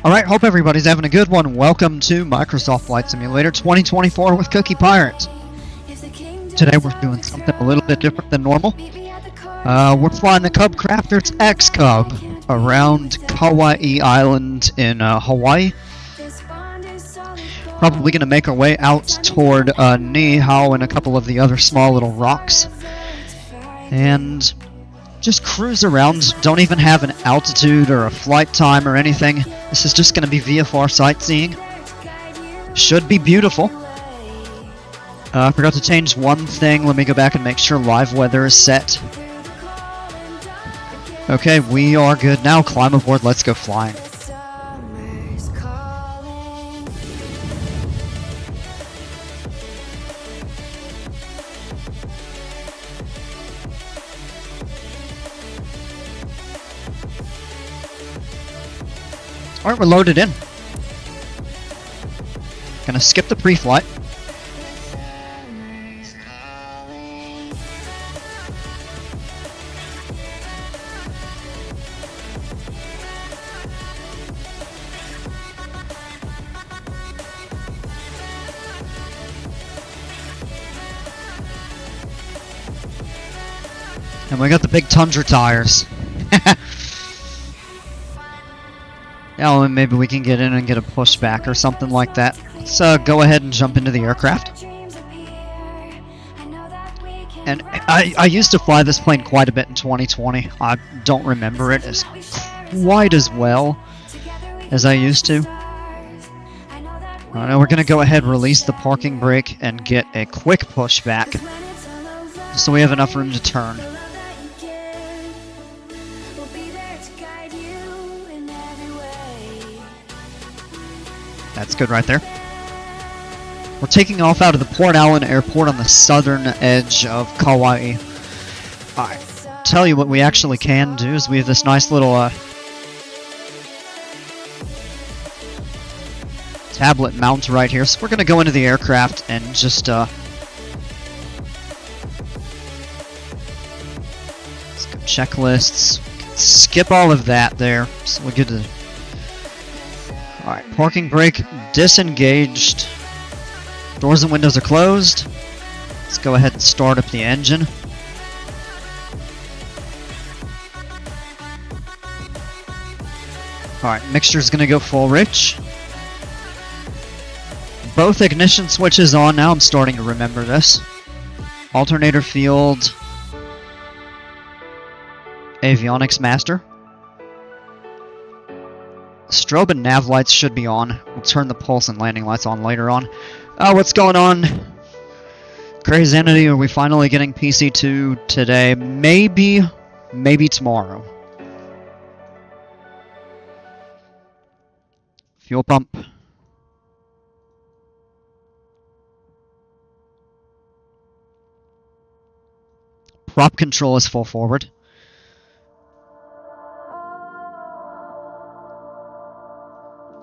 Alright, hope everybody's having a good one. Welcome to Microsoft Flight Simulator 2024 with Cookie Pirates. Today we're doing something a little bit different than normal. We're flying the CubCrafters XCub around Kaua'i Island in Hawaii. Probably going to make our way out toward Niihau and a couple of the other small little rocks. And just cruise around. Don't even have an altitude or a flight time or anything. This is just going to be VFR sightseeing. Should be beautiful. I forgot to change one thing. Let me go back and make sure live weather is set. Okay, we are good now. Climb aboard. Let's go flying. Alright, we're loaded in. Gonna skip the pre-flight. And we got the big Tundra tires. Yeah, well, maybe we can get in and get a pushback or something like that. Let's go ahead and jump into the aircraft. And I used to fly this plane quite a bit in 2020. I don't remember it as quite as well as I used to. Now we're going to go ahead and release the parking brake and get a quick pushback so we have enough room to turn. That's good right there. We're taking off out of the Port Allen Airport on the southern edge of Kauai. Alright, tell you what we actually can do is we have this nice little tablet mount right here. So we're going to go into the aircraft and just let's go checklists. Skip all of that there. So we're good to... Alright, parking brake disengaged. Doors and windows are closed. Let's go ahead and start up the engine. Alright, mixture's gonna go full rich. Both ignition switches on now. I'm starting to remember this. Alternator field. Avionics master. Strobe and nav lights should be on. We'll turn the pulse and landing lights on later on. What's going on? Crazanity, are we finally getting PC2 today? Maybe tomorrow. Fuel pump. Prop control is full forward.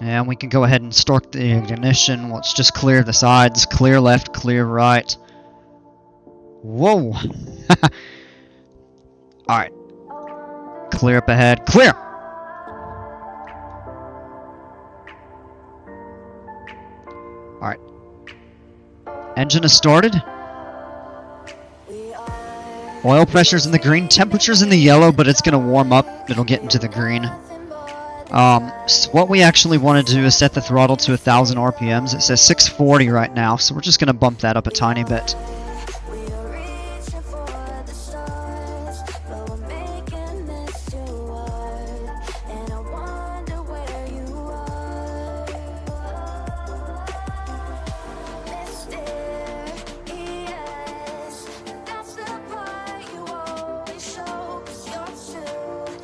And we can go ahead and start the ignition. Let's just clear the sides. Clear left, clear right. Whoa! Alright. Clear up ahead. Clear! Alright. Engine is started. Oil pressure's in the green. Temperature's in the yellow, but it's going to warm up. It'll get into the green. So what we actually want to do is set the throttle to 1,000 RPMs. It says 640 right now, so we're just going to bump that up a tiny bit.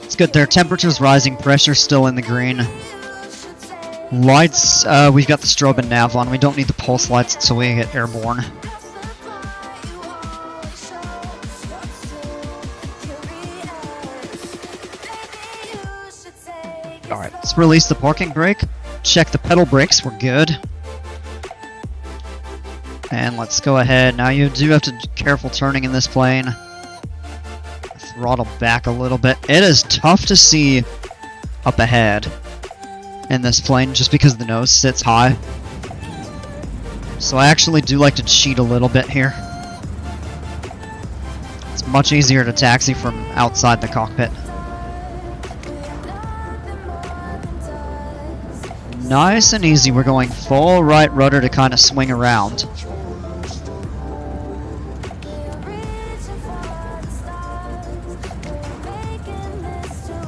It's good there. Temperature's rising, pressure's still in the green. Lights, we've got the strobe and nav on. We don't need the pulse lights until we get airborne. Alright, let's release the parking brake. Check the pedal brakes, we're good. And let's go ahead. Now you do have to be careful turning in this plane. Throttle back a little bit. It is tough to see up ahead in this plane just because the nose sits high. So I actually do like to cheat a little bit here. It's much easier to taxi from outside the cockpit. Nice and easy. We're going full right rudder to kind of swing around.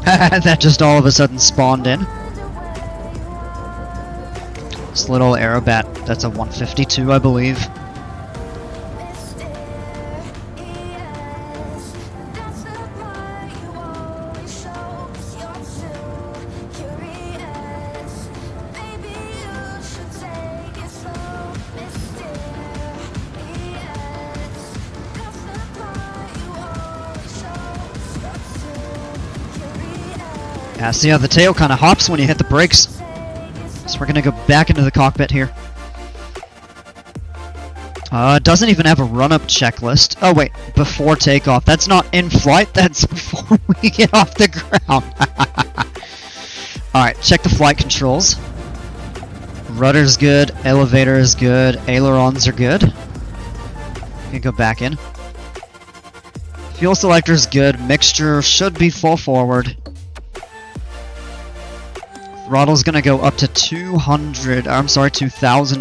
That just all of a sudden spawned in. This little aerobat, that's a 152, I believe. Yeah, see how the tail kind of hops when you hit the brakes? So we're going to go back into the cockpit here. It doesn't even have a run-up checklist. Oh wait, before takeoff. That's not in flight, that's before we get off the ground. Alright, check the flight controls. Rudder's good, elevator is good, ailerons are good. You can go back in. Fuel selector's good, mixture should be full forward. Throttle's gonna go up to 2000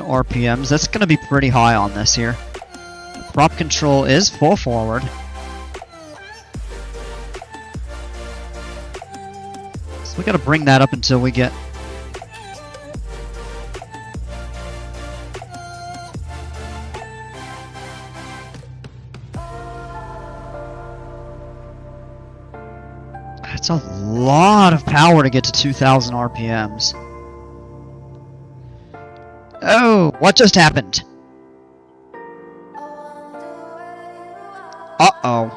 RPMs. That's gonna be pretty high on this here. Prop control is full forward. So we gotta bring that up until we get... That's a lot of power to get to 2000 RPMs. Oh, what just happened? Uh-oh.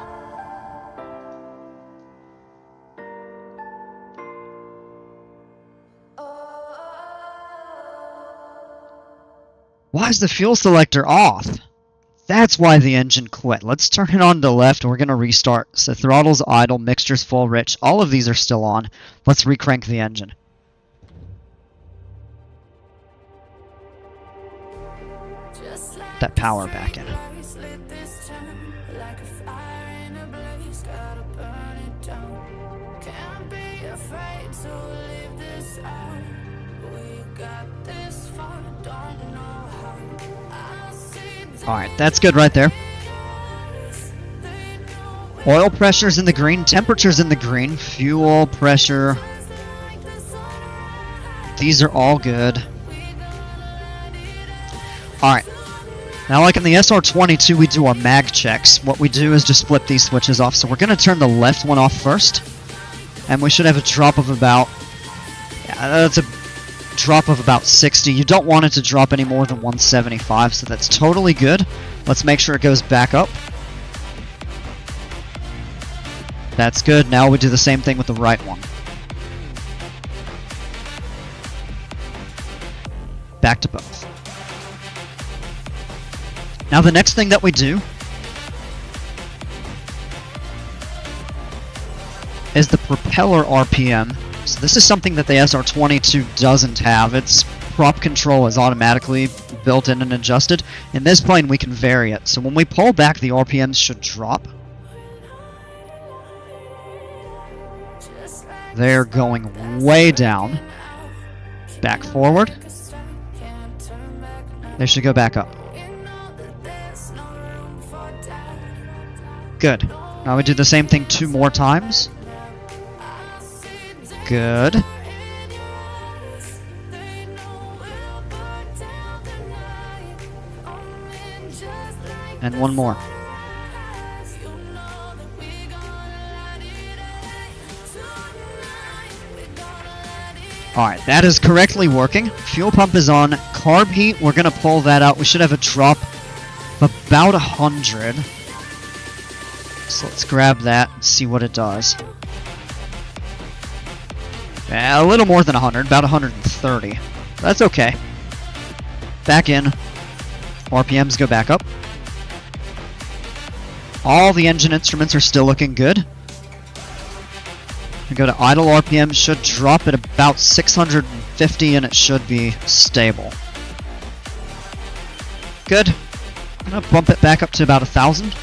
Why is the fuel selector off? That's why the engine quit. Let's turn it on to left and we're going to restart. So throttle's idle, mixture's full rich. All of these are still on. Let's recrank the engine. That power back in. Alright, that's good right there. Oil pressure's in the green, temperature's in the green, fuel pressure. These are all good. Alright. Now like in the SR22 we do our mag checks. What we do is just flip these switches off. So we're going to turn the left one off first. And we should have a drop of about... Yeah, that's a drop of about 60. You don't want it to drop any more than 175, so that's totally good. Let's make sure it goes back up. That's good. Now we do the same thing with the right one. Back to both. Now the next thing that we do is the propeller RPM. So this is something that the SR22 doesn't have. Its prop control is automatically built in and adjusted. In this plane we can vary it. So when we pull back, the RPMs should drop. They're going way down. Back forward. They should go back up. Good. Now we do the same thing 2 more times. Good. And one more. Alright, that is correctly working. Fuel pump is on. Carb heat, we're going to pull that out. We should have a drop of about 100. So let's grab that and see what it does. A little more than 100, about 130. That's okay. Back in. RPMs go back up. All the engine instruments are still looking good. We go to idle RPM, should drop at about 650 and it should be stable. Good. I'm gonna bump it back up to about 1,000.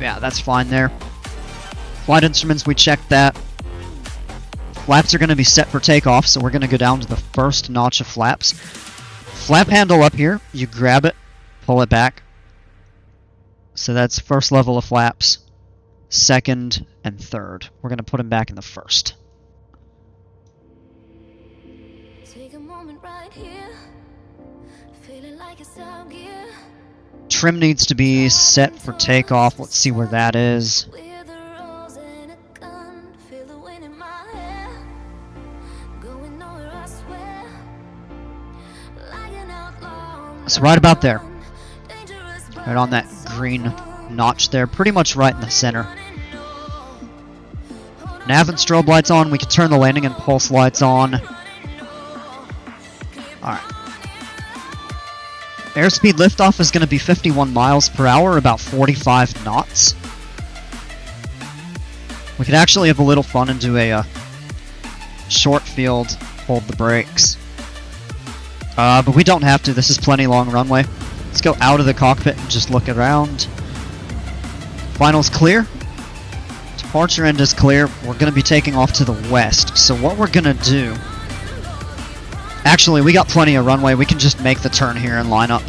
Yeah, that's fine there. Flight instruments, we checked that. Flaps are going to be set for takeoff, so we're going to go down to the first notch of flaps. Flap handle up here, you grab it, pull it back. So that's first level of flaps, second, and third. We're going to put them back in the first. Take a moment right here, feeling like it's out gear. Trim needs to be set for takeoff. Let's see where that is. It's right about there. Right on that green notch there. Pretty much right in the center. Nav and strobe lights on. We can turn the landing and pulse lights on. Alright. Airspeed liftoff is going to be 51 miles per hour, about 45 knots. We could actually have a little fun and do a short field, hold the brakes. But we don't have to, this is plenty long runway. Let's go out of the cockpit and just look around. Final's clear. Departure end is clear. We're going to be taking off to the west. So what we're going to do... Actually, we got plenty of runway. We can just make the turn here and line up.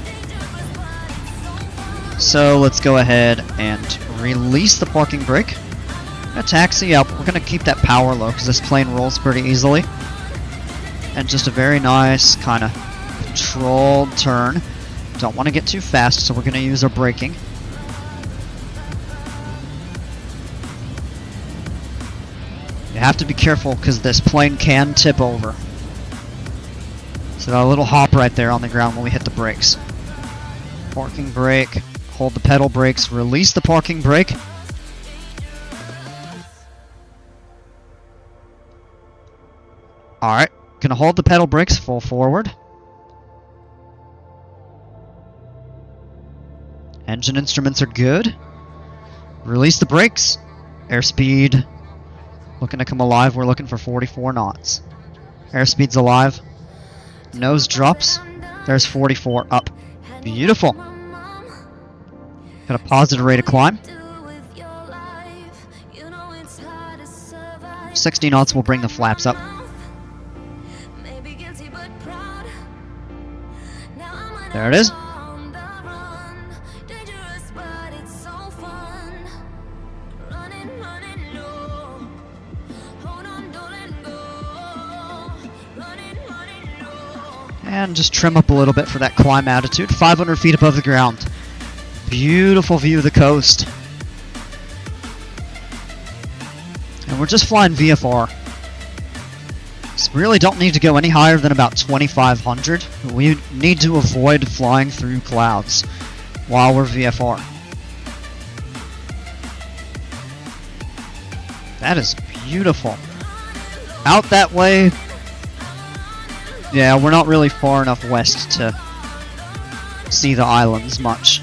So let's go ahead and release the parking brake. A taxi up. We're going to keep that power low because this plane rolls pretty easily. And just a very nice kind of controlled turn. Don't want to get too fast, so we're going to use our braking. You have to be careful because this plane can tip over. So a little hop right there on the ground when we hit the brakes. Parking brake, hold the pedal brakes, release the parking brake. Alright, gonna hold the pedal brakes full forward. Engine instruments are good. Release the brakes. Airspeed looking to come alive. We're looking for 44 knots. Airspeed's alive. Nose drops. There's 44 up. Beautiful. Got a positive rate of climb. 60 knots will bring the flaps up. There it is. And just trim up a little bit for that climb attitude. 500 feet above the ground. Beautiful view of the coast. And we're just flying VFR. So we really don't need to go any higher than about 2,500. We need to avoid flying through clouds while we're VFR. That is beautiful. Out that way. Yeah, we're not really far enough west to see the islands much.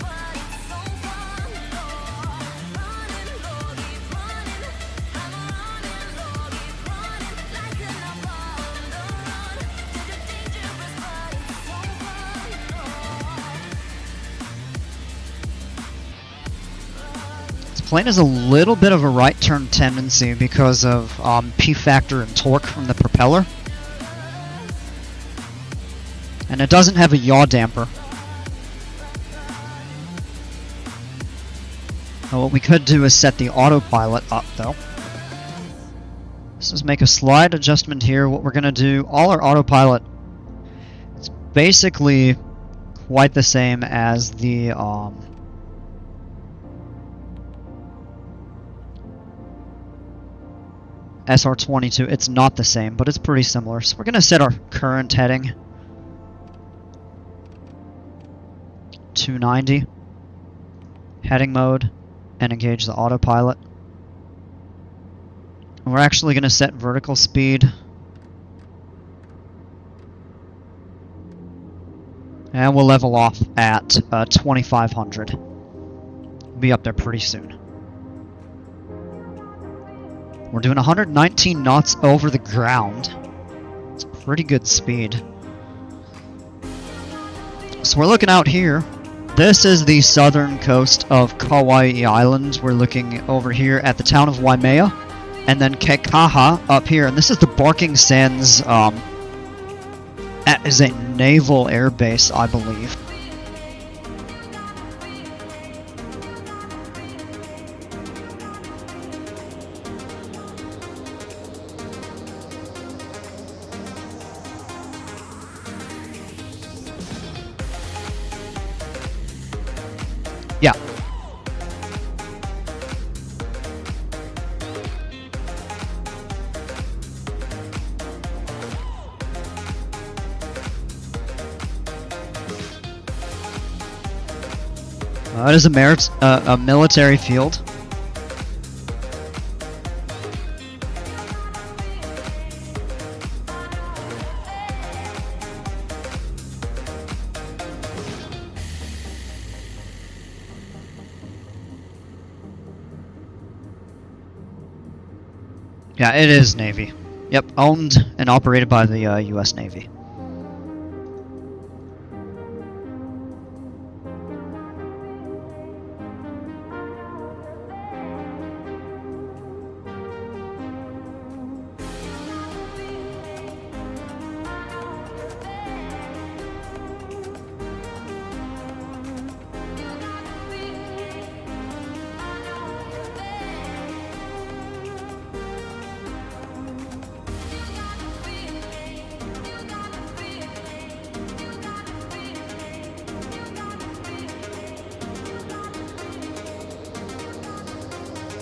This plane has a little bit of a right turn tendency because of P factor and torque from the propeller. And it doesn't have a yaw damper. Now what we could do is set the autopilot up though. Let's just make a slight adjustment here. What we're going to do, all our autopilot, it's basically quite the same as the SR22. It's not the same, but it's pretty similar. So we're going to set our current heading 290, heading mode, and engage the autopilot. And we're actually going to set vertical speed. And we'll level off at 2500. We'll be up there pretty soon. We're doing 119 knots over the ground. It's pretty good speed. So we're looking out here. This is the southern coast of Kaua'i Island. We're looking over here at the town of Waimea, and then Kekaha up here. And this is the Barking Sands. That is a naval air base, I believe. Yeah. It is a military field. Yeah, it is Navy. Yep, owned and operated by the U.S. Navy.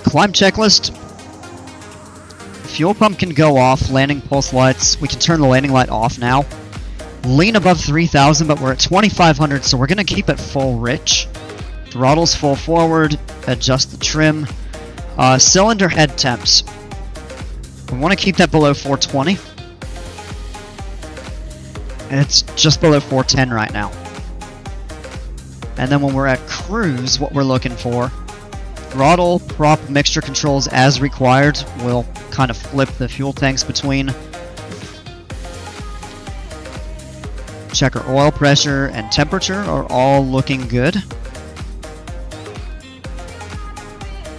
Climb checklist. Fuel pump can go off. Landing pulse lights. We can turn the landing light off now. Lean above 3000, but we're at 2500, so we're going to keep it full rich. Throttle's full forward. Adjust the trim. Cylinder head temps. We want to keep that below 420. And it's just below 410 right now. And then when we're at cruise, what we're looking for, throttle, prop, mixture controls as required. We'll kind of flip the fuel tanks between. Check our oil pressure and temperature are all looking good.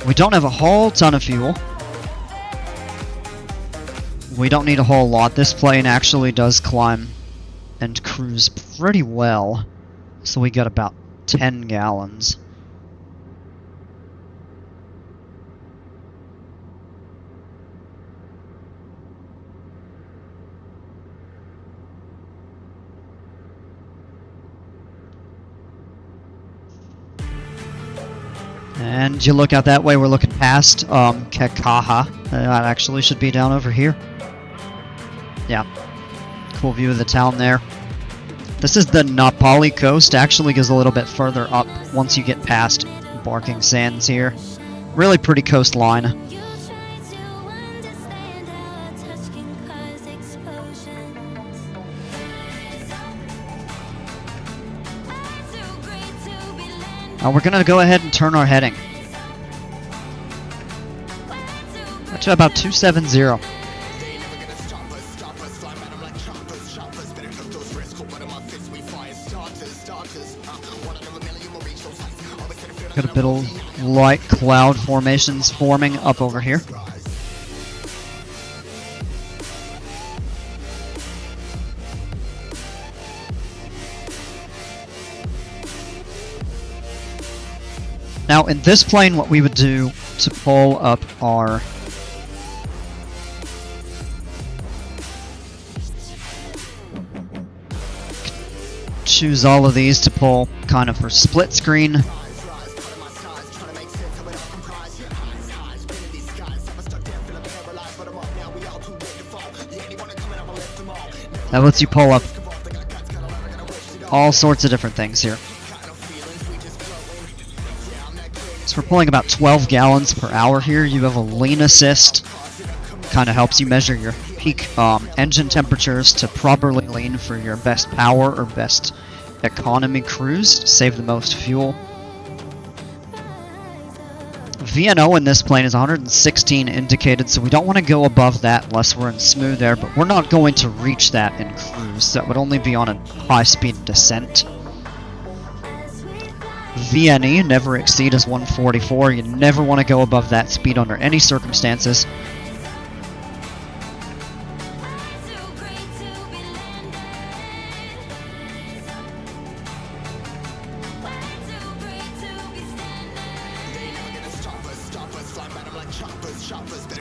We don't have a whole ton of fuel. We don't need a whole lot. This plane actually does climb and cruise pretty well. So we got about 10 gallons. And you look out that way, we're looking past Kekaha. That actually should be down over here. Yeah. Cool view of the town there. This is the Napali coast. Actually goes a little bit further up once you get past Barking Sands here. Really pretty coastline. We're going to go ahead and turn our heading to about 270. Got a bit of light cloud formations forming up over here. Now, in this plane, what we would do to pull up our choose all of these to pull kind of for split screen. That lets you pull up all sorts of different things here. So we're pulling about 12 gallons per hour here. You have a lean assist. kind of helps you measure your peak engine temperatures to properly lean for your best power or best economy cruise to save the most fuel. VNO in this plane is 116 indicated, so we don't want to go above that unless we're in smooth air, but we're not going to reach that in cruise. That would only be on a high-speed descent. VNE, never exceed, is 144. You never want to go above that speed under any circumstances.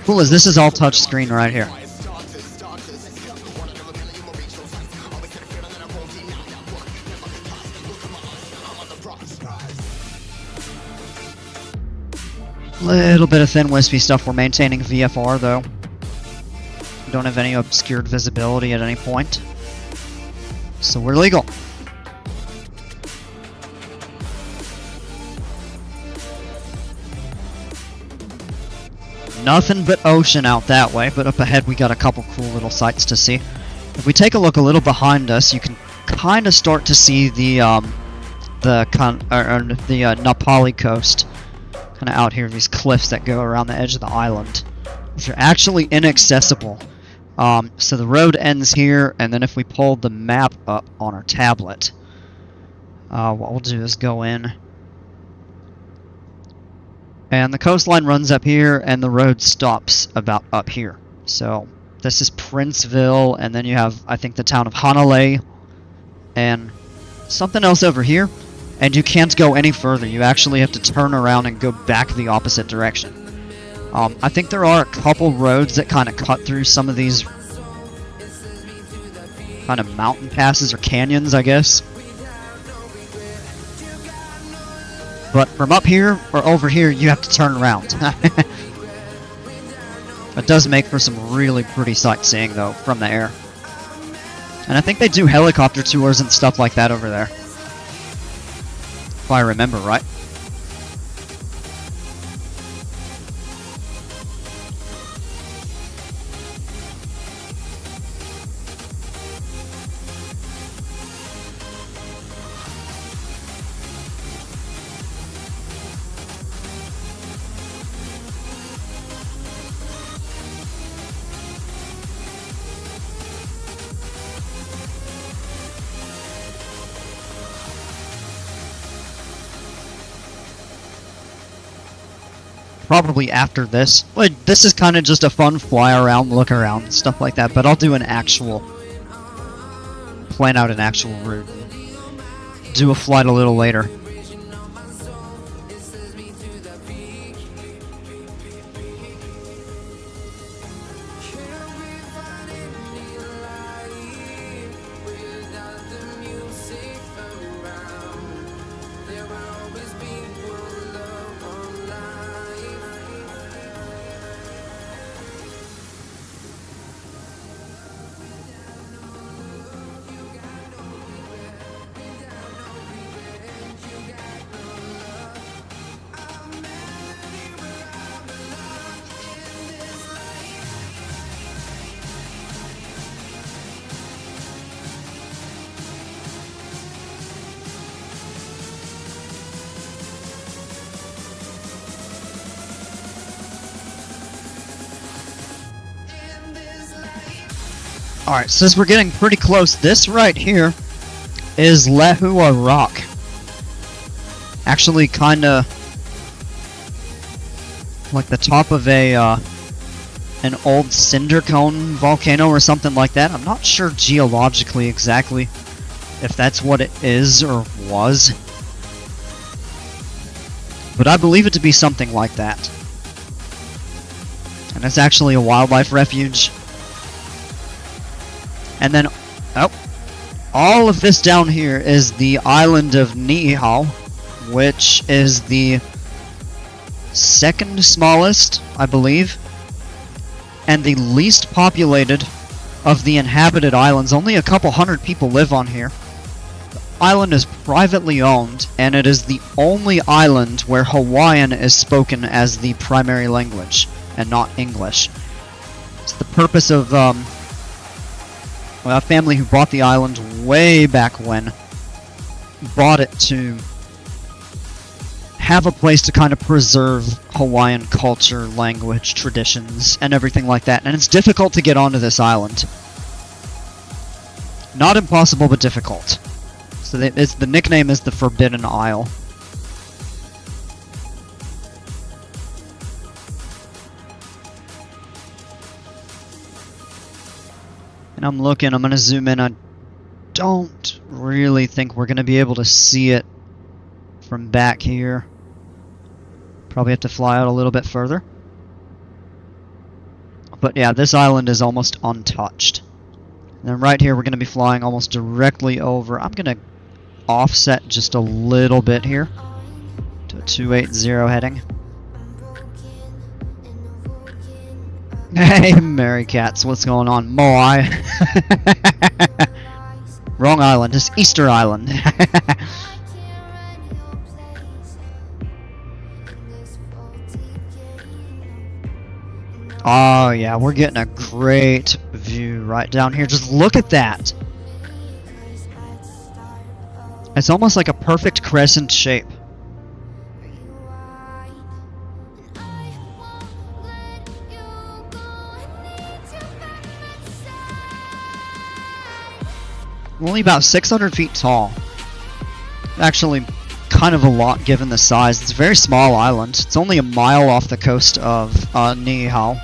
Cool as this is all touch screen right here. Little bit of thin wispy stuff. We're maintaining VFR though. We don't have any obscured visibility at any point, so we're legal. Nothing but ocean out that way, but up ahead we got a couple cool little sights to see. If we take a look a little behind us, you can kind of start to see the Nepali coast, kind of out here, these cliffs that go around the edge of the island, which are actually inaccessible. So the road ends here, and then if we pull the map up on our tablet, what we'll do is go in. And the coastline runs up here, and the road stops about up here. So this is Princeville, and then you have, I think, the town of Hanalei, and something else over here. And you can't go any further. You actually have to turn around and go back the opposite direction. I think there are a couple roads that kind of cut through some of these kind of mountain passes or canyons, I guess. But from up here or over here, you have to turn around. It does make for some really pretty sightseeing, though, from the air. And I think they do helicopter tours and stuff like that over there, if I remember right. Probably after this. Like, this is kind of just a fun fly around, look around, stuff like that, but I'll do an actual, plan out an actual route, do a flight a little later. Alright, since we're getting pretty close, this right here is Lehua Rock. Actually, kinda like the top of a an old cinder cone volcano or something like that. I'm not sure geologically exactly if that's what it is or was, but I believe it to be something like that. And it's actually a wildlife refuge. And then, oh, all of this down here is the island of Niihau, which is the second smallest, I believe, and the least populated of the inhabited islands. Only a couple hundred people live on here. The island is privately owned, and it is the only island where Hawaiian is spoken as the primary language, and not English. It's the purpose of a family who bought the island way back when bought it to have a place to kind of preserve Hawaiian culture, language, traditions, and everything like that. And it's difficult to get onto this island. Not impossible, but difficult. So the nickname is the Forbidden Isle. And I'm looking, I'm going to zoom in. I don't really think we're going to be able to see it from back here. Probably have to fly out a little bit further. But yeah, this island is almost untouched. And then right here we're going to be flying almost directly over. I'm going to offset just a little bit here to a 280 heading. Hey, Mary Cats, what's going on? Moai. Wrong island, it's Easter Island. Oh yeah, we're getting a great view right down here. Just look at that. It's almost like a perfect crescent shape. Only about 600 feet tall. Actually, kind of a lot given the size. It's a very small island. It's only a mile off the coast of Niihau.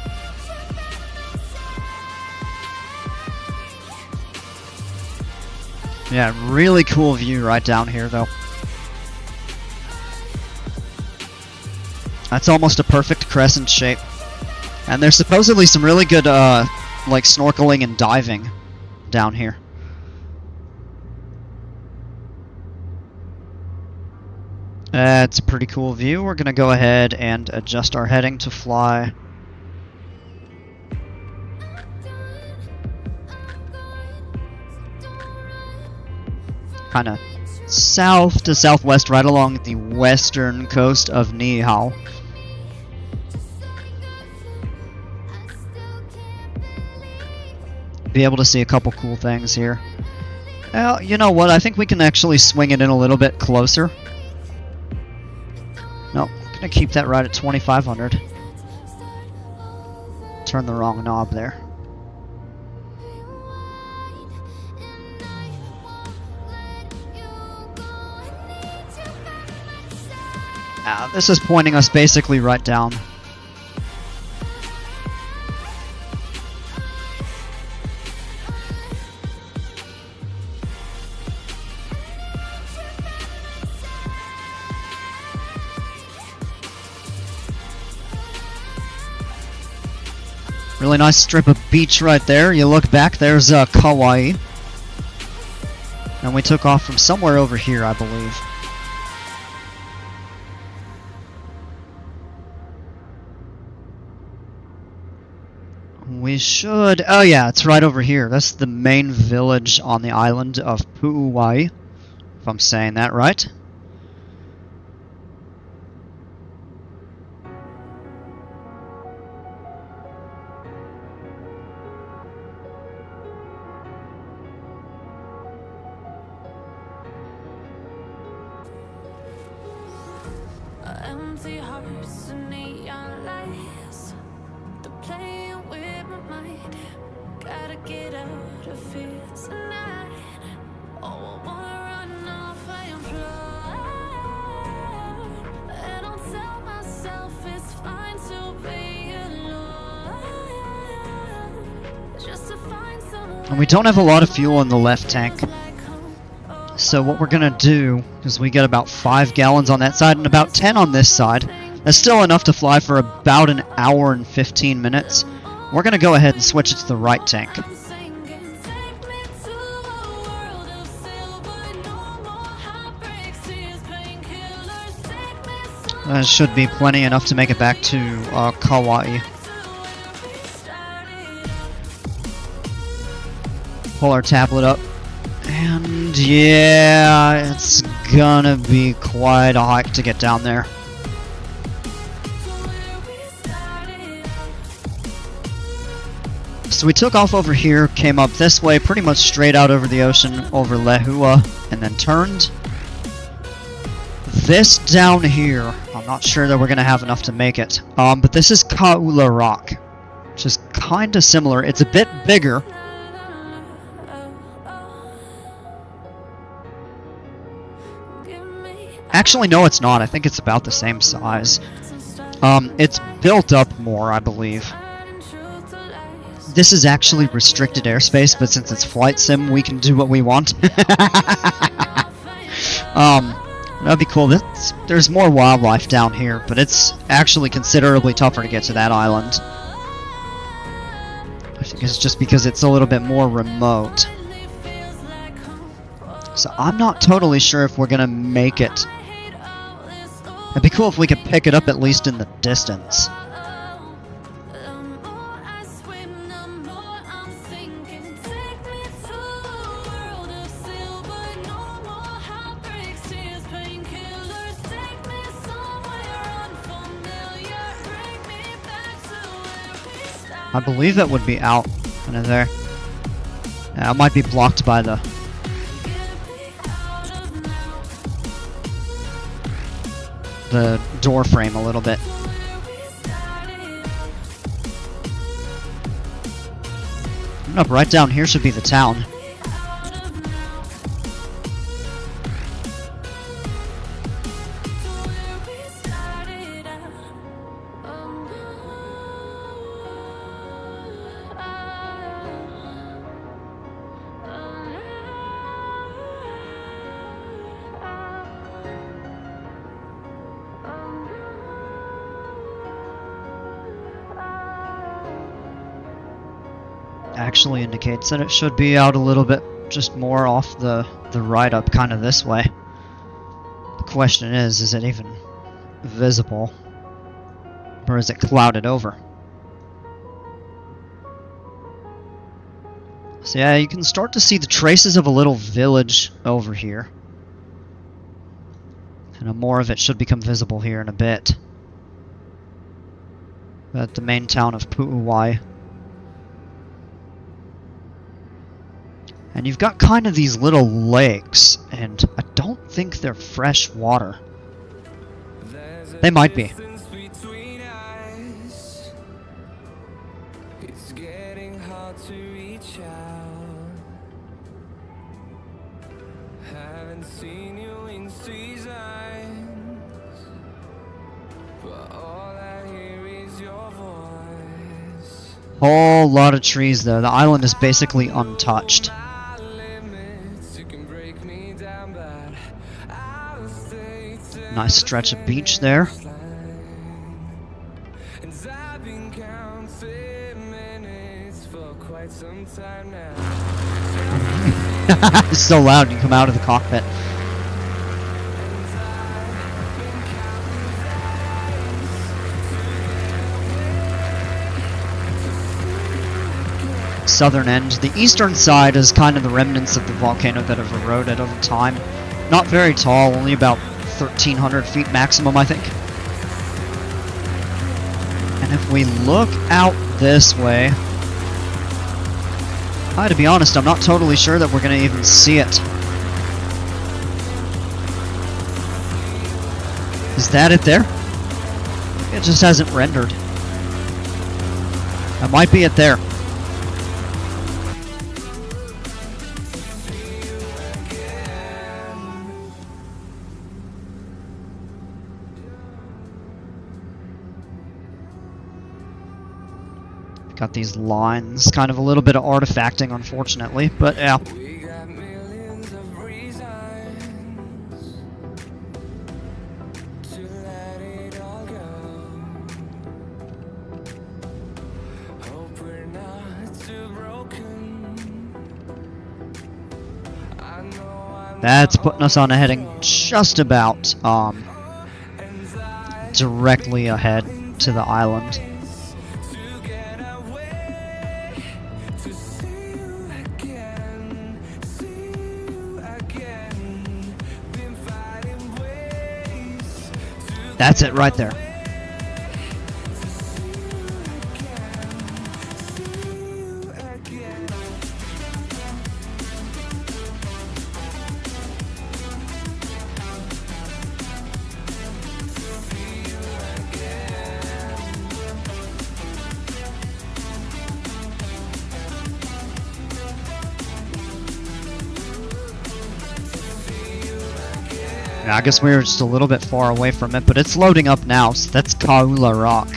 Yeah, really cool view right down here, though. That's almost a perfect crescent shape. And there's supposedly some really good, like, snorkeling and diving down here. It's a pretty cool view. We're going to go ahead and adjust our heading to fly kind of south to southwest, right along the western coast of Niihau. Be able to see a couple cool things here. Well, you know what? I think we can actually swing it in a little bit closer. Nope, gonna keep that right at 2500. Turn the wrong knob there. This is pointing us basically right down. Really nice strip of beach right there. You look back, there's Kaua'i. And we took off from somewhere over here, I believe. We should... Oh yeah, it's right over here. That's the main village on the island of Pu'uwai, if I'm saying that right. Empty hearts and neon lights. They're playing with my mind. Gotta get out of here tonight. Oh, I wanna run off and fly. And I'll tell myself it's fine to be alone. Just to find someone. And we don't have a lot of fuel in the left tank. So what we're gonna do is we get about 5 gallons on that side and about 10 on this side. That's still enough to fly for about an hour and 15 minutes. We're gonna go ahead and switch it to the right tank. That should be plenty enough to make it back to Kaua'i. Pull our tablet up. And yeah, it's gonna be quite a hike to get down there. So we took off over here, came up this way, pretty much straight out over the ocean, over Lehua, and then turned. This down here, I'm not sure that we're going to have enough to make it. But this is Kaua'i Rock, which is kind of similar. It's a bit bigger. Actually, no, it's not. I think it's about the same size. It's built up more, I believe. This is actually restricted airspace, but since it's flight sim, we can do what we want. That'd be cool. There's more wildlife down here, but it's actually considerably tougher to get to that island. I think it's just because it's a little bit more remote. So I'm not totally sure if we're gonna make it. It'd be cool if we could pick it up at least in the distance. I believe it would be out under there. Yeah, it might be blocked by the door frame a little bit. Up right down here should be the town. Actually indicates that it should be out a little bit just more off the right up kind of this way. The question is it even visible? Or is it clouded over? So yeah, you can start to see the traces of a little village over here. And more of it should become visible here in a bit. At the main town of Kaua'i. And you've got kind of these little lakes, and I don't think they're fresh water. They might be. It's getting hard to reach out. Haven't seen you in seasons, but all I hear is your voice. Whole lot of trees though. The island is basically untouched. Nice stretch of beach there. It's so loud you come out of the cockpit. Southern end. The eastern side is kind of the remnants of the volcano that have eroded over time. Not very tall, only about 1,300 feet maximum, I think. And if we look out this way, to be honest, I'm not totally sure that we're going to even see it. Is that it there? It just hasn't rendered. That might be it there. Got these lines, kind of a little bit of artifacting, unfortunately, but yeah. That's putting us on a heading just about directly ahead to the island. That's it right there. Yeah, I guess we were just a little bit far away from it, but it's loading up now, so that's Kaua'i Rock.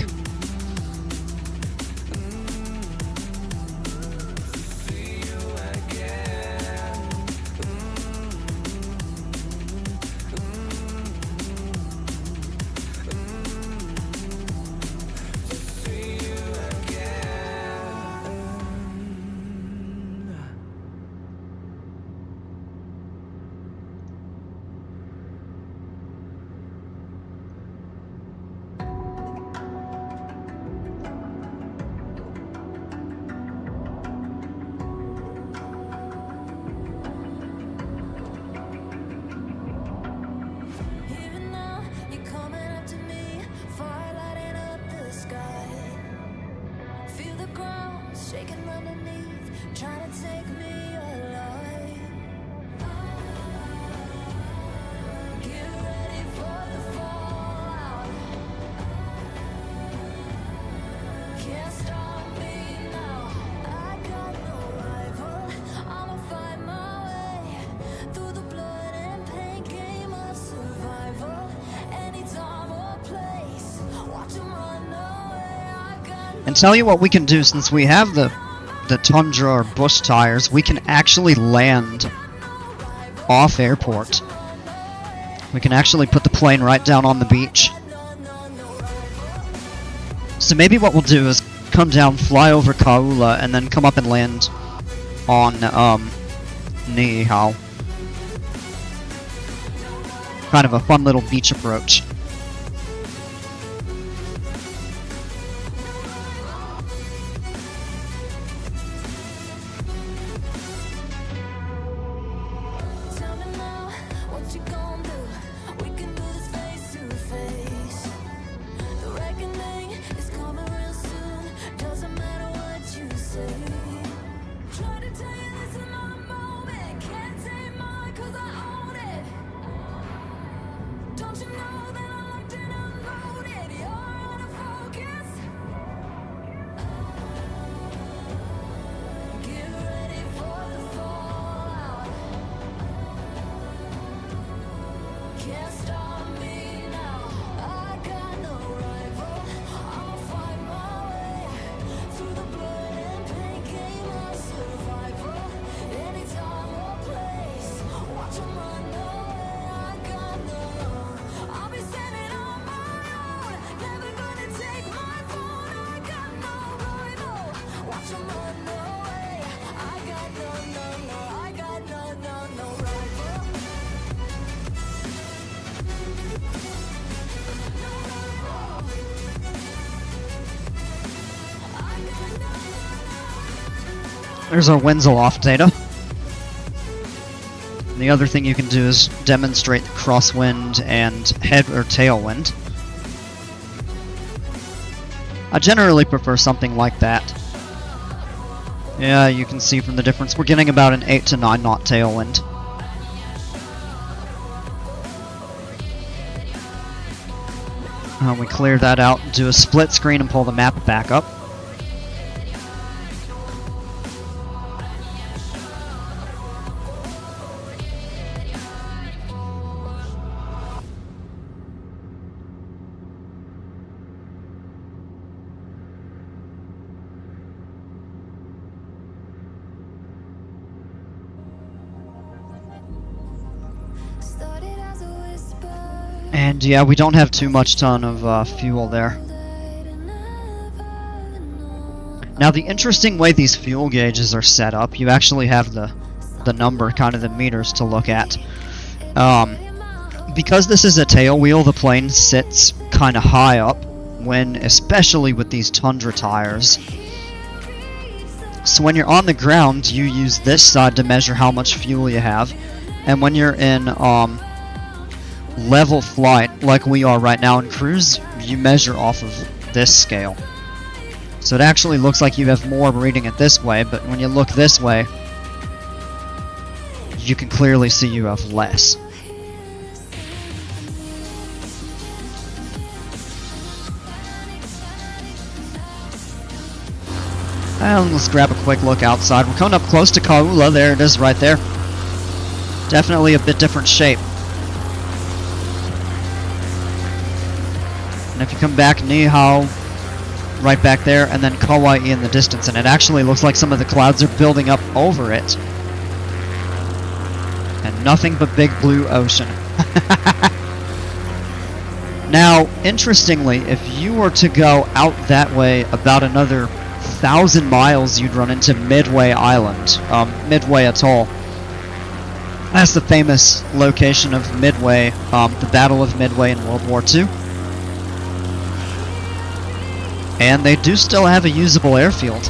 And tell you what we can do, since we have the tundra or bush tires, we can actually land off airport. We can actually put the plane right down on the beach. So maybe what we'll do is come down, fly over Kaua'i, and then come up and land on Niihau. Kind of a fun little beach approach. There's our winds aloft data. And the other thing you can do is demonstrate the crosswind and head or tailwind. I generally prefer something like that. Yeah, you can see from the difference, we're getting about an 8 to 9 knot tailwind. We clear that out, do a split screen and pull the map back up. And yeah, we don't have too much ton of fuel there. Now the interesting way these fuel gauges are set up, you actually have the number, kind of the meters to look at. Because this is a tail wheel, the plane sits kind of high up, especially with these tundra tires. So when you're on the ground, you use this side to measure how much fuel you have, and when you're in level flight, like we are right now in cruise, you measure off of this scale. So it actually looks like you have more reading it this way, but when you look this way, you can clearly see you have less. And let's grab a quick look outside. We're coming up close to Kaua'i. There it is right there. Definitely a bit different shape. And if you come back, Ni Hao right back there, and then Kaua'i in the distance, and it actually looks like some of the clouds are building up over it. And nothing but big blue ocean. Now, interestingly, if you were to go out that way about another 1,000 miles, you'd run into Midway Island, Midway Atoll. That's the famous location of Midway, the Battle of Midway in World War II. And they do still have a usable airfield.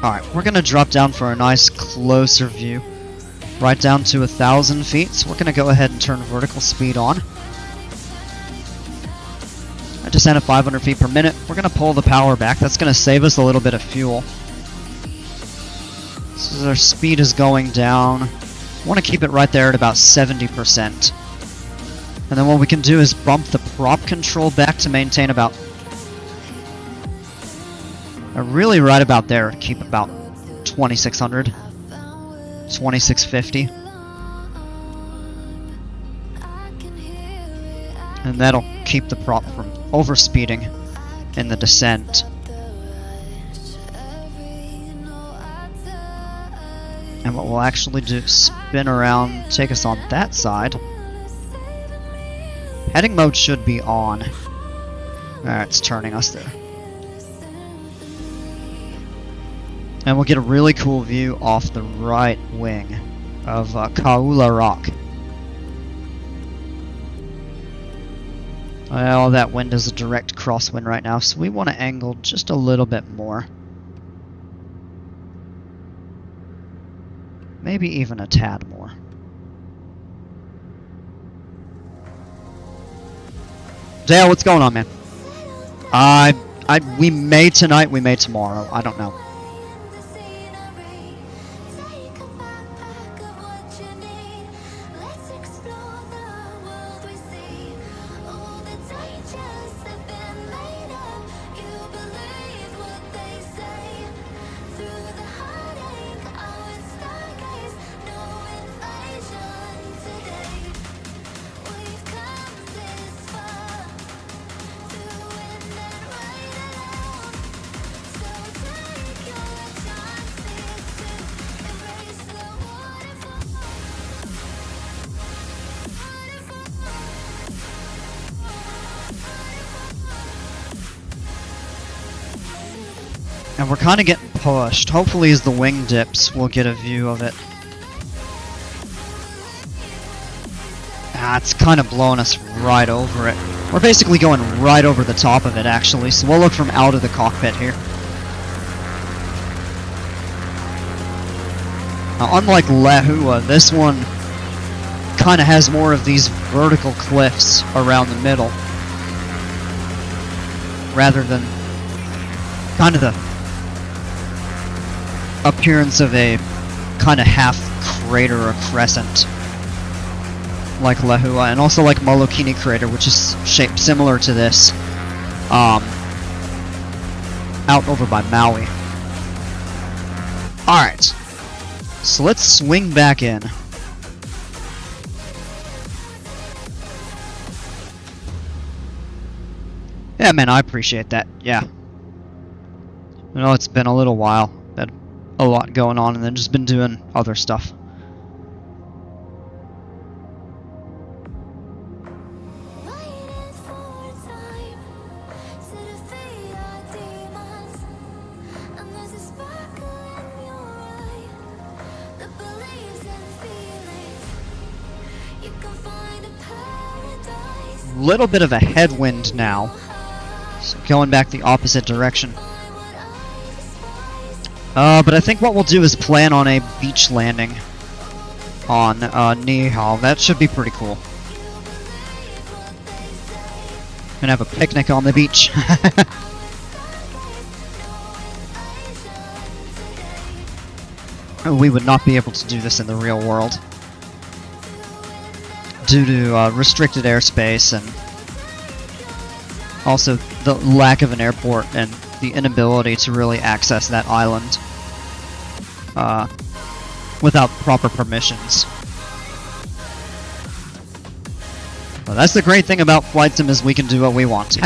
Alright, we're going to drop down for a nice closer view. Right down to 1,000 feet, so we're going to go ahead and turn vertical speed on. I just had a 500 feet per minute. We're going to pull the power back. That's going to save us a little bit of fuel. So our speed is going down. I want to keep it right there at about 70%. And then what we can do is bump the prop control back to maintain about... really right about there. Keep about 2,600. 2,650. And that'll keep the prop from overspeeding in the descent. And what we'll actually do is spin around, take us on that side. Heading mode should be on. Alright, it's turning us there. And we'll get a really cool view off the right wing of Kaua'i Rock. Well, that wind is a direct crosswind right now, so we want to angle just a little bit more. Maybe even a tad more. Dale, what's going on, man? We may tonight, we may tomorrow. I don't know. And we're kind of getting pushed. Hopefully as the wing dips, we'll get a view of it. It's kind of blowing us right over it. We're basically going right over the top of it, actually, so we'll look from out of the cockpit here. Now, unlike Lehua, this one kind of has more of these vertical cliffs around the middle, rather than kind of the appearance of a kind of half crater or crescent like Lehua, and also like Molokini crater, which is shaped similar to this out over by Maui. Alright, so let's swing back in. Yeah, man, I appreciate that. Yeah. I know it's been a little while. Had a lot going on, and then just been doing other stuff. Little bit of a headwind now, so going back the opposite direction. But I think what we'll do is plan on a beach landing on Ni Hao. That should be pretty cool. Gonna have a picnic on the beach. We would not be able to do this in the real world due to restricted airspace and Also, the lack of an airport and the inability to really access that island without proper permissions. Well, that's the great thing about Flight Sim, is we can do what we want.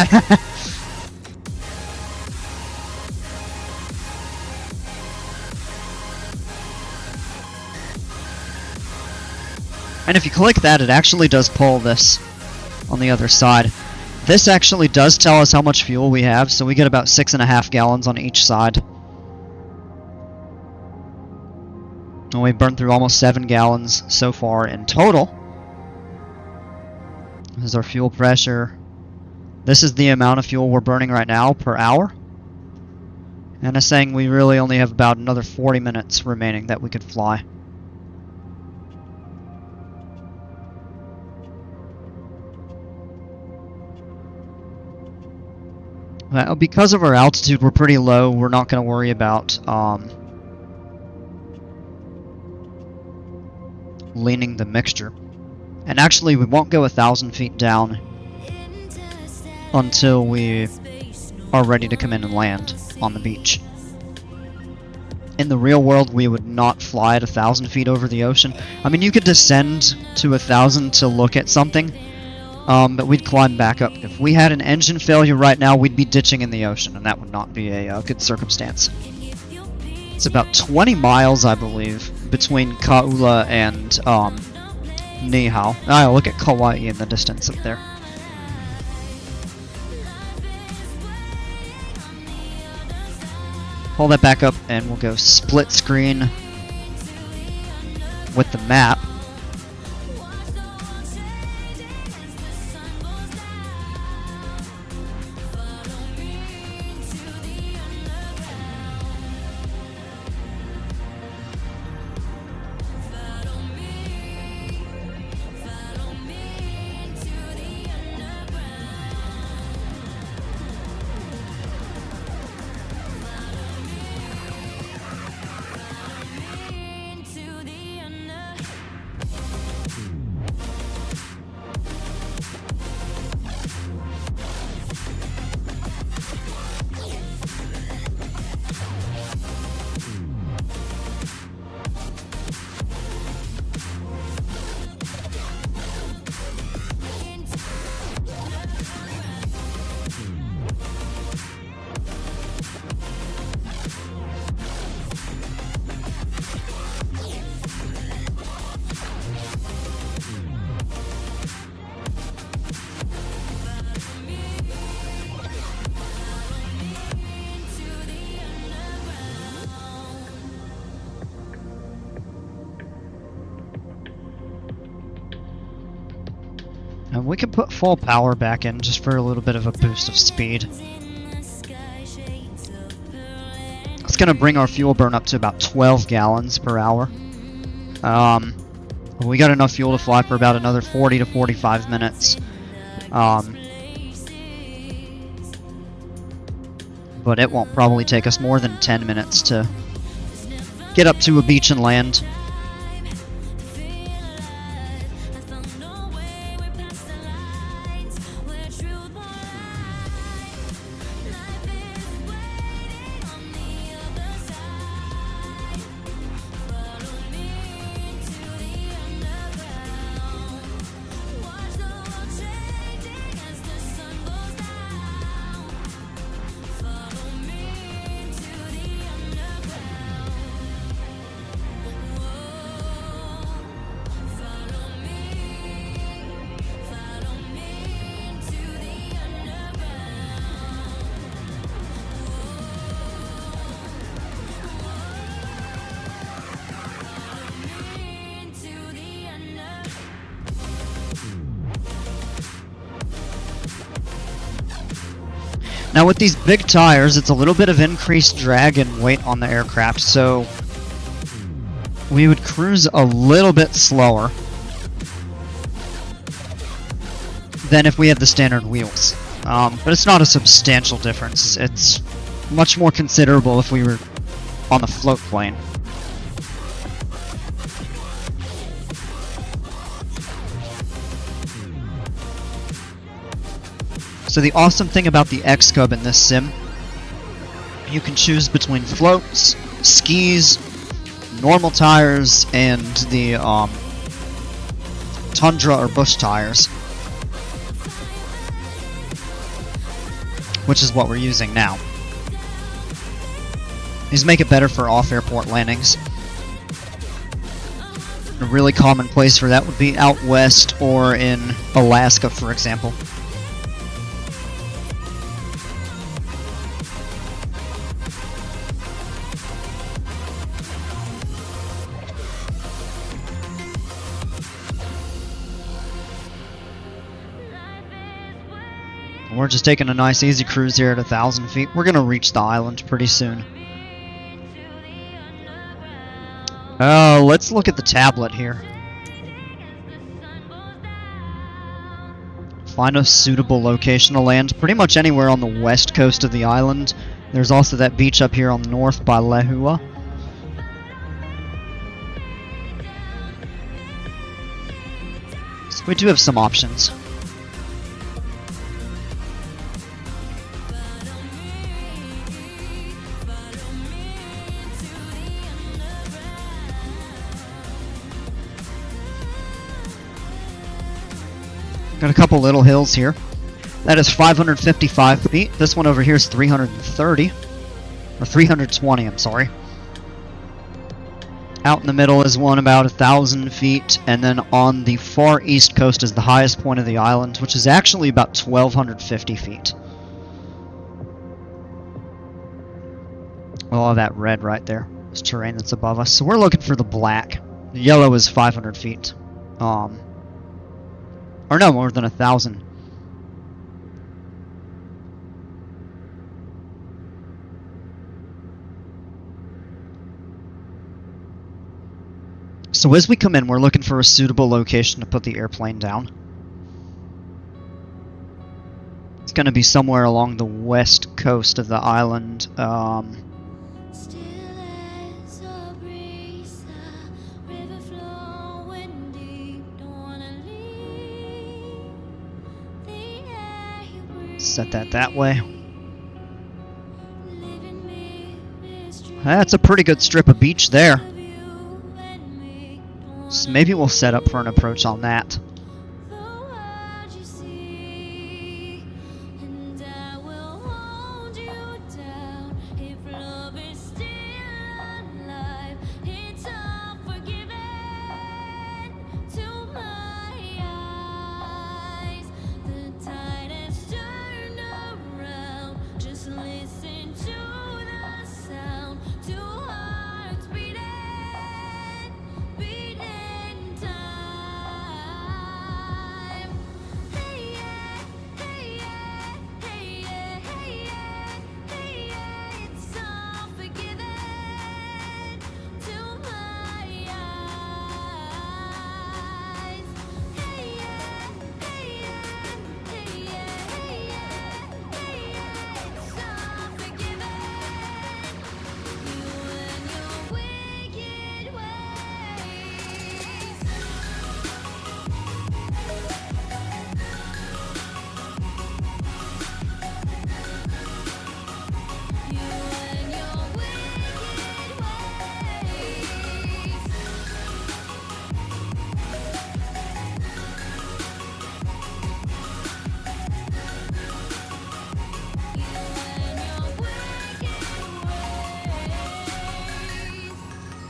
And if you click that, it actually does pull this on the other side. This actually does tell us how much fuel we have, so we get about 6.5 gallons on each side. And we burned through almost 7 gallons so far in total. This is our fuel pressure. This is the amount of fuel we're burning right now per hour. And it's saying we really only have about another 40 minutes remaining that we could fly. Because of our altitude, we're pretty low. We're not going to worry about leaning the mixture. And actually, we won't go 1,000 feet down until we are ready to come in and land on the beach. In the real world, we would not fly at 1,000 feet over the ocean. I mean, you could descend to 1,000 to look at something, but we'd climb back up. If we had an engine failure right now, we'd be ditching in the ocean, and that would not be a good circumstance. It's about 20 miles, I believe, between Kaua'i and Nihao. Ah, look at Kaua'i in the distance up there. Pull that back up, and we'll go split screen with the map. And we can put full power back in just for a little bit of a boost of speed. It's going to bring our fuel burn up to about 12 gallons per hour. We got enough fuel to fly for about another 40 to 45 minutes. But it won't probably take us more than 10 minutes to get up to a beach and land. Now with these big tires, it's a little bit of increased drag and weight on the aircraft, so we would cruise a little bit slower than if we had the standard wheels. But it's not a substantial difference. It's much more considerable if we were on the float plane. So the awesome thing about the XCub in this sim, you can choose between floats, skis, normal tires, and the tundra or bush tires, which is what we're using now. These make it better for off-airport landings. A really common place for that would be out west or in Alaska, for example. We're just taking a nice easy cruise here at 1,000 feet. We're going to reach the island pretty soon. Oh, let's look at the tablet here. Find a suitable location to land. Pretty much anywhere on the west coast of the island. There's also that beach up here on the north by Lehua. So we do have some options. Got a couple little hills here. That is 555 feet. This one over here is 330. Or 320, I'm sorry. Out in the middle is one about 1,000 feet. And then on the far east coast is the highest point of the island, which is actually about 1,250 feet. All of that red right there is terrain that's above us. So we're looking for the black. The yellow is 500 feet. Or no, more than 1,000. So as we come in, we're looking for a suitable location to put the airplane down. It's going to be somewhere along the west coast of the island. Set that way. That's a pretty good strip of beach there. So maybe we'll set up for an approach on that.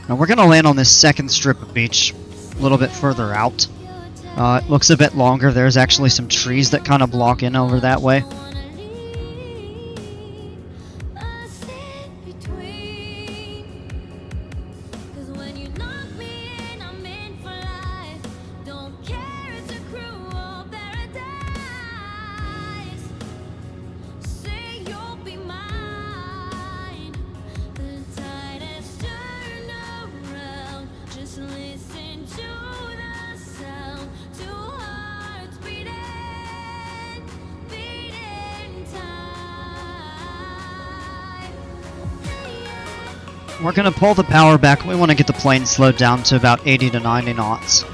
Now we're going to land on this second strip of beach a little bit further out. It looks a bit longer. There's actually some trees that kind of block in over that way. We're going to pull the power back. We want to get the plane slowed down to about 80 to 90 knots.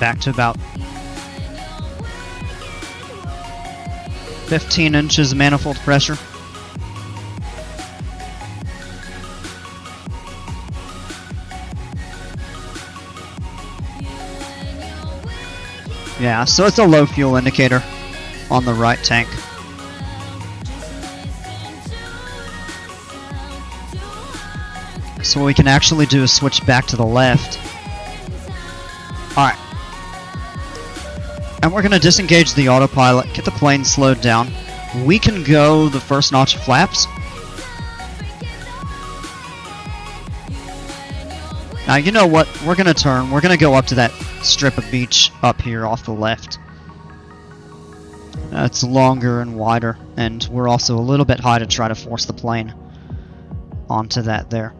back to about 15 inches of manifold pressure. Yeah, so it's a low fuel indicator on the right tank. So what we can actually do is switch back to the left. Alright. And we're going to disengage the autopilot, get the plane slowed down. We can go the first notch of flaps. Now, you know what? We're going to turn. We're going to go up to that strip of beach up here off the left. It's longer and wider, and we're also a little bit high to try to force the plane onto that there.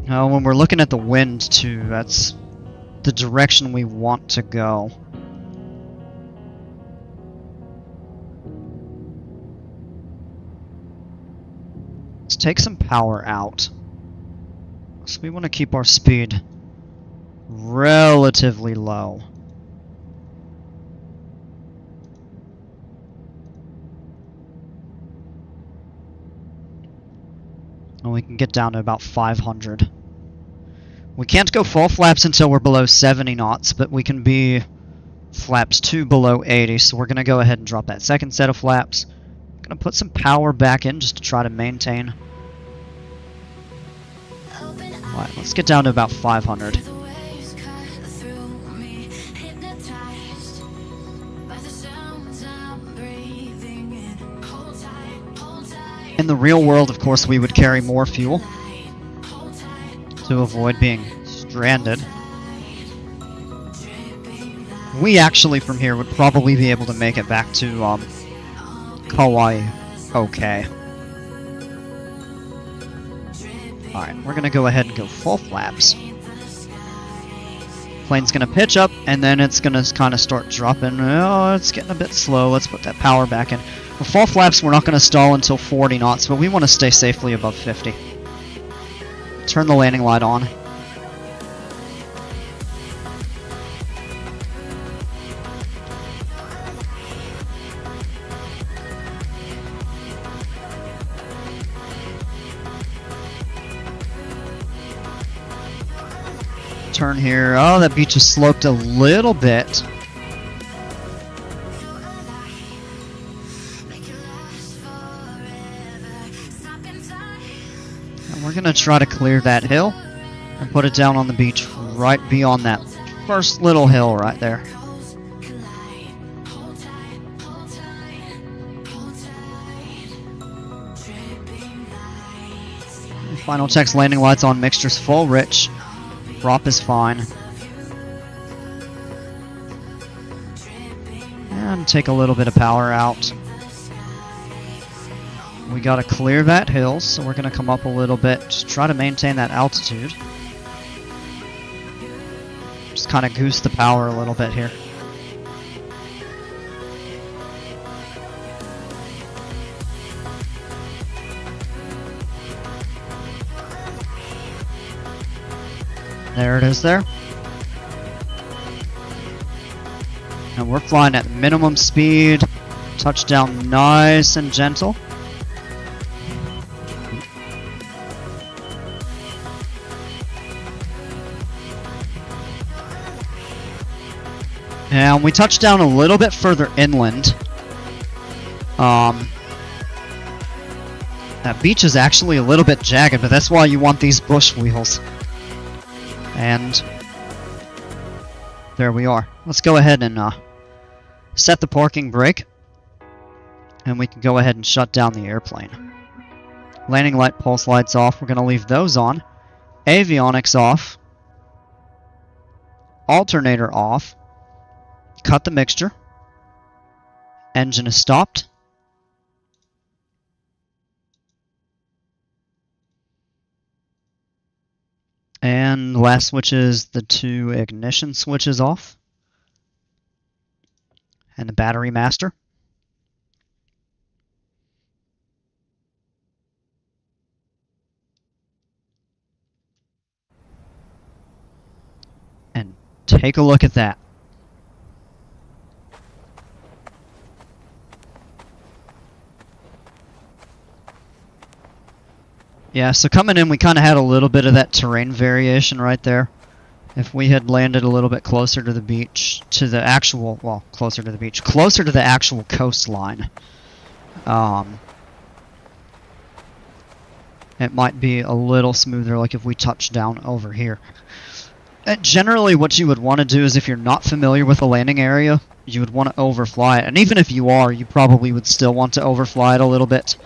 Now, when we're looking at the wind, too, that's the direction we want to go. Let's take some power out. So we want to keep our speed relatively low. And we can get down to about 500. We can't go full flaps until we're below 70 knots, but we can be flaps 2 below 80, so we're going to go ahead and drop that second set of flaps. I'm going to put some power back in just to try to maintain. Alright, let's get down to about 500. In the real world, of course, we would carry more fuel to avoid being stranded. We actually, from here, would probably be able to make it back to Kaua'i okay. Alright, we're going to go ahead and go full flaps. Plane's going to pitch up, and then it's going to kind of start dropping. Oh, it's getting a bit slow. Let's put that power back in. For full flaps, we're not going to stall until 40 knots, but we want to stay safely above 50. Turn the landing light on. Turn here. Oh, that beach is sloped a little bit. And we're going to try to clear that hill and put it down on the beach right beyond that first little hill right there. Final checks, landing lights on, mixture's full, rich. Prop is fine. And take a little bit of power out. We gotta clear that hill, so we're gonna come up a little bit. Just try to maintain that altitude. Just kind of goose the power a little bit here. There it is there. And we're flying at minimum speed. Touchdown nice and gentle. And we touched down a little bit further inland. That beach is actually a little bit jagged, but that's why you want these bush wheels. And there we are. Let's go ahead and set the parking brake. And we can go ahead and shut down the airplane. Landing light, pulse lights off. We're going to leave those on. Avionics off. Alternator off. Cut the mixture. Engine is stopped. And last switch is the 2 ignition switches off. And the battery master. take a look at that. Yeah, so coming in, we kind of had a little bit of that terrain variation right there. If we had landed a little bit closer to the beach, to the actual, well, closer to the beach, closer to the actual coastline, it might be a little smoother, like if we touch down over here. Generally, what you would want to do is, if you're not familiar with the landing area, you would want to overfly it. And even if you are, you probably would still want to overfly it a little bit,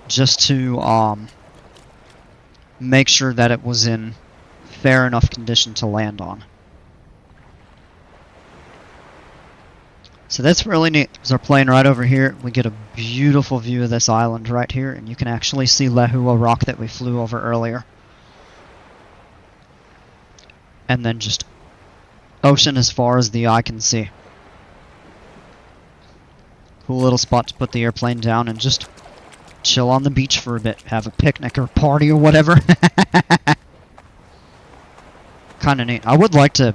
just to make sure that it was in fair enough condition to land on. So that's really neat, because our plane right over here, we get a beautiful view of this island right here, and you can actually see Lehua Rock that we flew over earlier. And then just ocean as far as the eye can see. Cool little spot to put the airplane down and just chill on the beach for a bit, have a picnic or party or whatever. Kind of neat. I would like to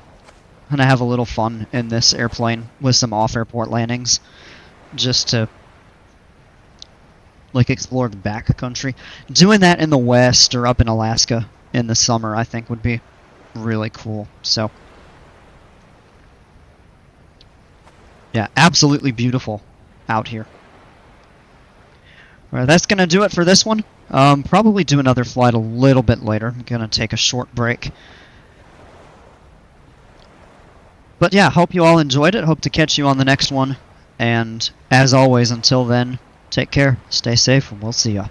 kind of have a little fun in this airplane with some off-airport landings, just to like explore the back country. Doing that in the West or up in Alaska in the summer, I think, would be really cool. So yeah, absolutely beautiful out here. Alright, that's gonna do it for this one. Probably do another flight a little bit later. I'm gonna take a short break. But yeah, hope you all enjoyed it. Hope to catch you on the next one. And as always, until then, take care, stay safe, and we'll see ya.